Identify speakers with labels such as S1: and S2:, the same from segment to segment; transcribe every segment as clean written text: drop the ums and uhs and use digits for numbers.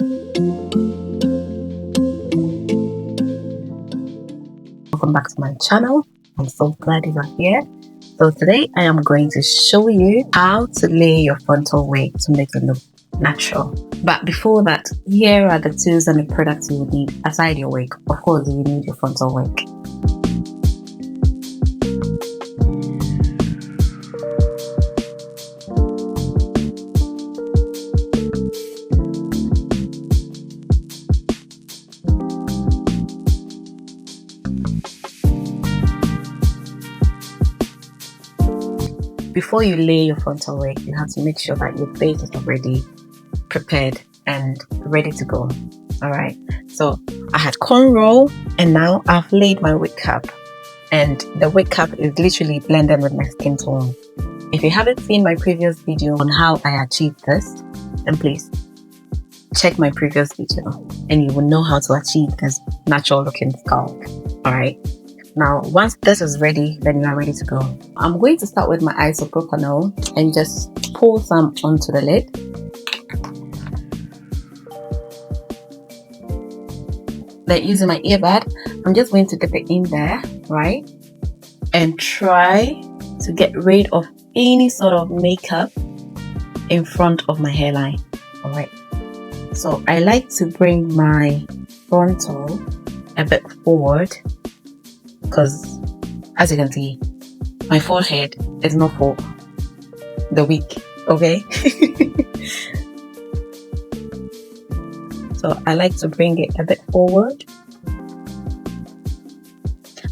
S1: Welcome back to my channel. I'm so glad you are here. So today I am going to show you how to lay your frontal wig to make it look natural. But before that, here are the tools and the products you will need aside your wig. Of course, you need your frontal wig. Before you lay your frontal wig, you have to make sure that your base is already prepared and ready to go. Alright, so I had cornrow and now I've laid my wig cap, and the wig cap is literally blended with my skin tone. If you haven't seen my previous video on how I achieved this, then please check my previous video and you will know how to achieve this natural looking scalp. Alright, now once this is ready, then you are ready to go. I'm going to start with my isopropanol and just pour some onto the lid. Then using my earbud, I'm just going to dip it in there, right? And try to get rid of any sort of makeup in front of my hairline. Alright. So I like to bring my frontal a bit forward because, as you can see, my forehead is not for the wig, okay? So I like to bring it a bit forward.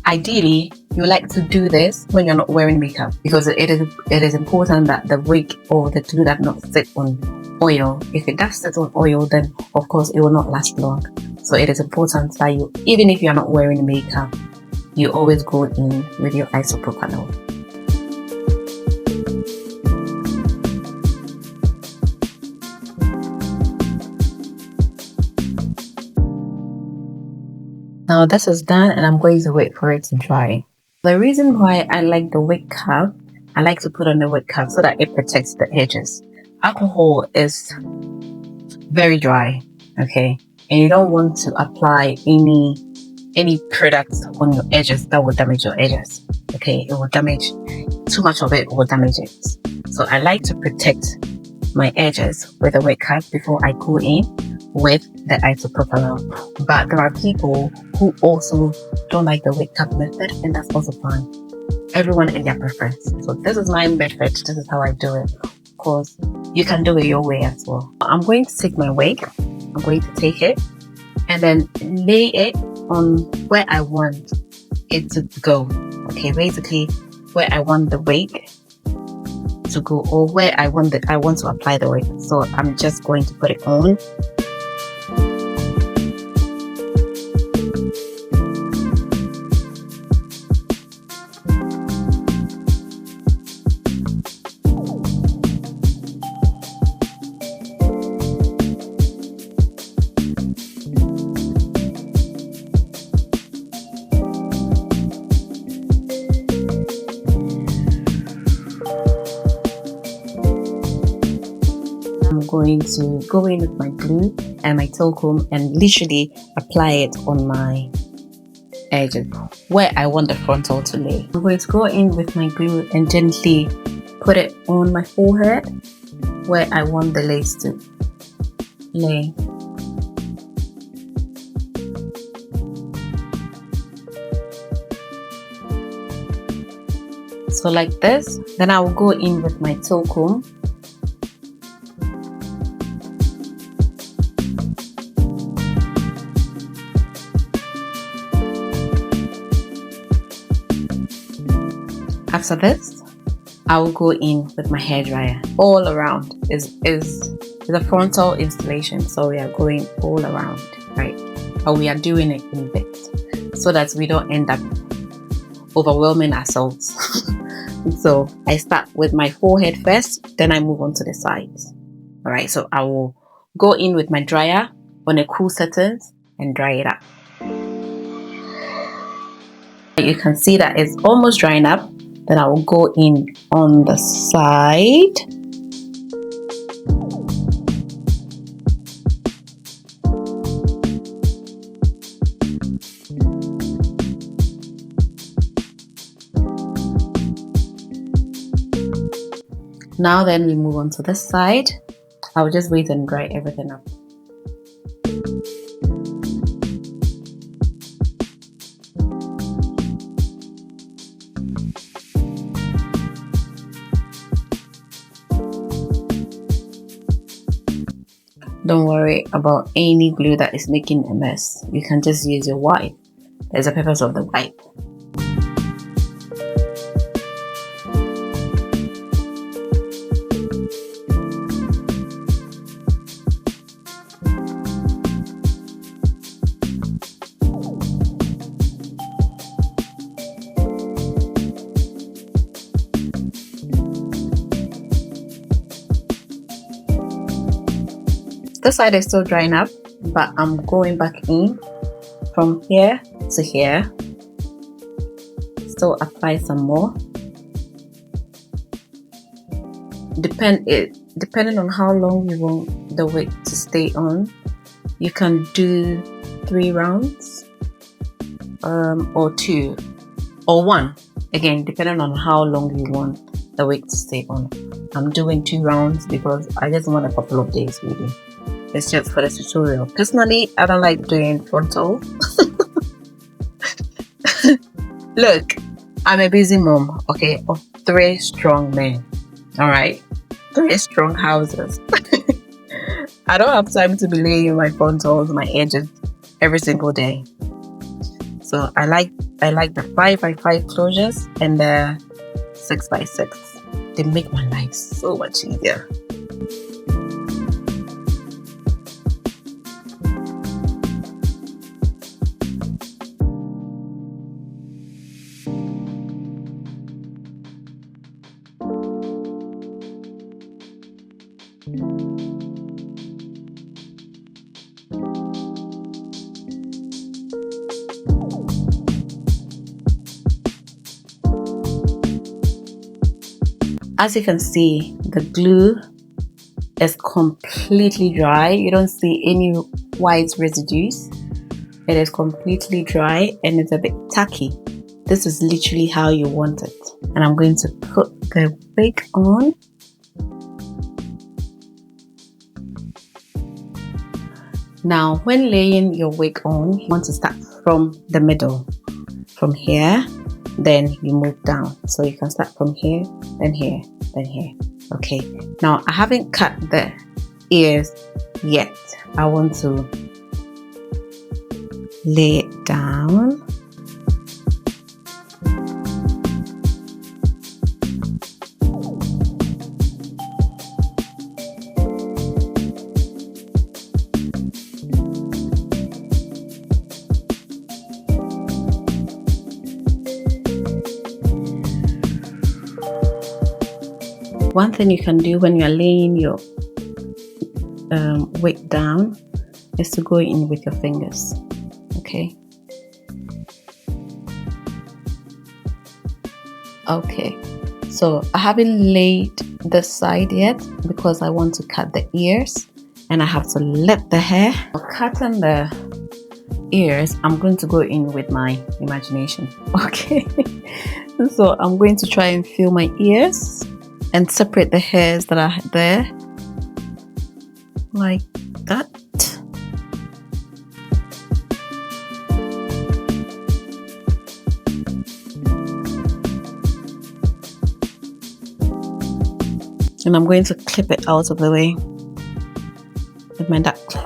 S1: Ideally, you like to do this when you're not wearing makeup, because it is important that the wig or the glue does not sit on oil. If it does sit on oil, then of course it will not last long. So it is important that you, even if you're not wearing makeup, you always go in with your isopropanol. Now this is done and I'm going to wait for it to dry. The reason why I like the wig cap, I like to put on the wig cap so that it protects the edges. Alcohol is very dry, okay? And you don't want to apply any products on your edges that will damage your edges, okay? It will damage, too much of it will damage it. So I like to protect my edges with a wig cap before I go in with the isopropanol. But there are people who also don't like the wig cap method, and that's also fine. Everyone in their preference. So this is my method, this is how I do it. Of course, you can do it your way as well. I'm going to take my wig, I'm going to take it and then lay it on where I want it to go. Okay, basically where I want the wig to go, or where I want to apply the wig. So I'm just going to put it on. I'm going to go in with my glue and my talcum and literally apply it on my edges where I want the frontal to lay. I'm going to go in with my glue and gently put it on my forehead where I want the lace to lay. So like this. Then I will go in with my talcum . After this, I will go in with my hairdryer all around. Is a frontal installation, so we are going all around, right? But we are doing it in bits so that we don't end up overwhelming ourselves. So I start with my forehead first, then I move on to the sides. All right, so I will go in with my dryer on a cool settings and dry it up. You can see that it's almost drying up. Then I will go in on the side. Now then we move on to this side. I'll just wait and dry everything up. Don't worry about any glue that is making a mess. You can just use your wipe. There's a purpose of the wipe. This side is still drying up, but I'm going back in from here to here. Still apply some more. Depending on how long you want the wig to stay on, you can do 3 rounds, or 2, or 1. Again, depending on how long you want the wig to stay on. I'm doing 2 rounds because I just want a couple of days really. It's just for the tutorial. Personally, I don't like doing frontal. Look, I'm a busy mom, okay, of 3 strong men. Alright? 3 strong houses. I don't have time to be laying my frontals, my edges every single day. So I like the 5x5 closures and the 6x6. They make my life so much easier. As you can see, the glue is completely dry. You don't see any white residues. It is completely dry and it's a bit tacky. This is literally how you want it. And I'm going to put the wig on. Now, when laying your wig on, you want to start from the middle. From here, then you move down. So you can start from here, then here, then here. Okay, now I haven't cut the ears yet. I want to lay it down. One thing you can do when you're laying your wig down is to go in with your fingers. Okay. Okay. So I haven't laid this side yet because I want to cut the ears and I have to let the hair. For cutting the ears, I'm going to go in with my imagination. Okay. So I'm going to try and feel my ears and separate the hairs that are there, like that. And I'm going to clip it out of the way with my duck clip.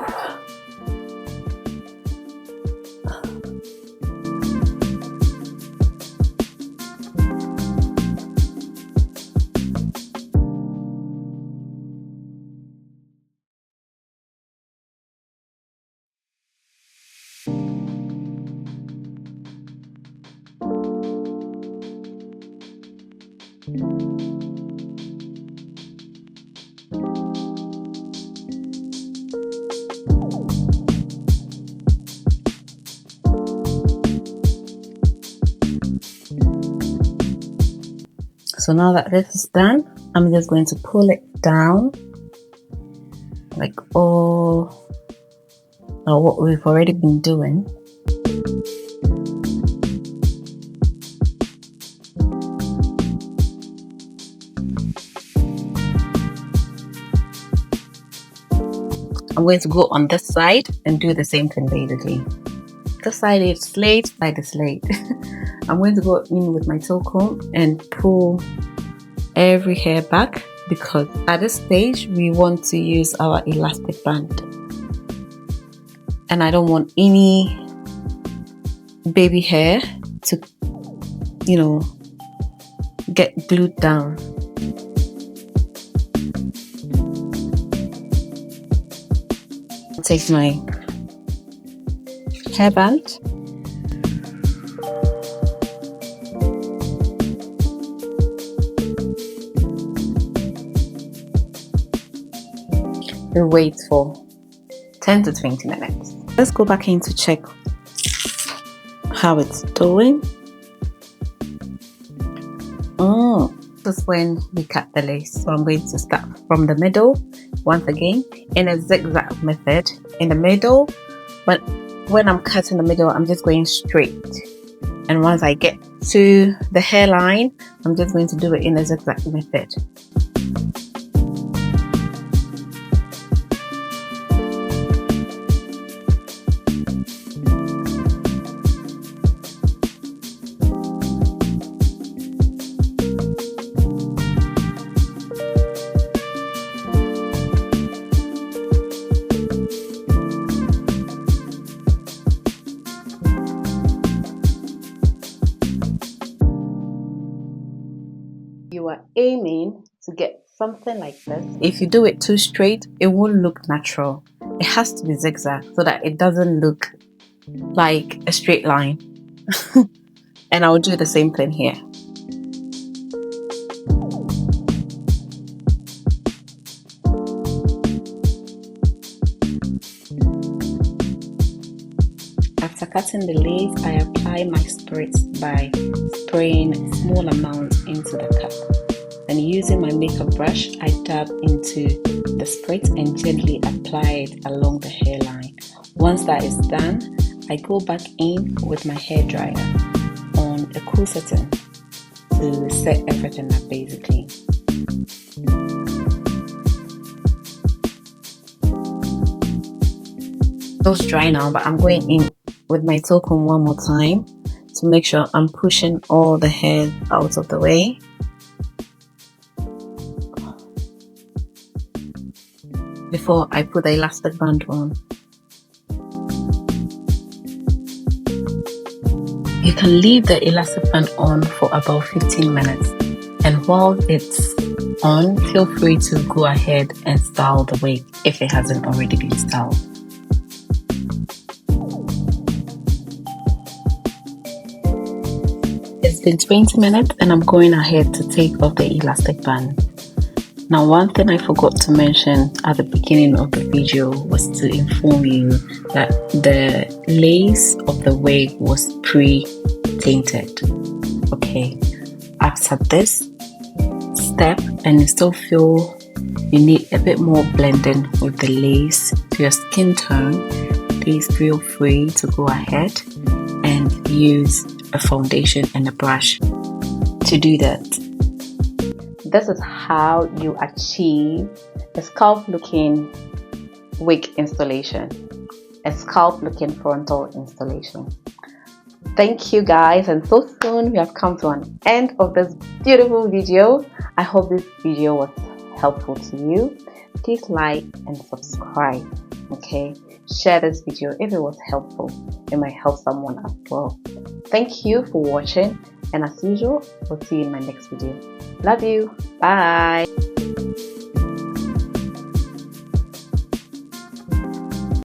S1: So now that this is done, I'm just going to pull it down like all what we've already been doing. I'm going to go on this side and do the same thing basically. This side is straight, side is straight. I'm going to go in with my toe comb and pull every hair back, because at this stage we want to use our elastic band, and I don't want any baby hair to, you know, get glued down. Take my hairband, and wait for 10 to 20 minutes. Let's go back in to check how it's doing. This is when we cut the lace. So I'm going to start from the middle once again in a zigzag method in the middle, but when I'm cutting the middle, I'm just going straight, and once I get to the hairline, I'm just going to do it in a zigzag method. You are aiming to get something like this. If you do it too straight, it won't look natural. It has to be zigzag so that it doesn't look like a straight line. And I'll do the same thing here. After cutting the lace, I apply my spritz by spraying small amounts into the cup. Then using my makeup brush, I dab into the spritz and gently apply it along the hairline. Once that is done, I go back in with my hairdryer on a cool setting to set everything up basically. It's dry now, but I'm going in with my toe comb one more time to make sure I'm pushing all the hair out of the way. Before I put the elastic band on. You can leave the elastic band on for about 15 minutes, and while it's on, feel free to go ahead and style the wig if it hasn't already been styled. It's been 20 minutes and I'm going ahead to take off the elastic band. Now, one thing I forgot to mention at the beginning of the video was to inform you that the lace of the wig was pre-tainted. Okay, after this step, and you still feel you need a bit more blending with the lace to your skin tone, please feel free to go ahead and use a foundation and a brush to do that. This is how you achieve a scalp looking wig installation, a scalp looking frontal installation. Thank you guys, and so soon we have come to an end of this beautiful video. I hope this video was helpful to you. Please like and subscribe. Okay, share this video if it was helpful. It might help someone as well. Thank you for watching, and as usual, we'll see you in my next video. Love you. Bye.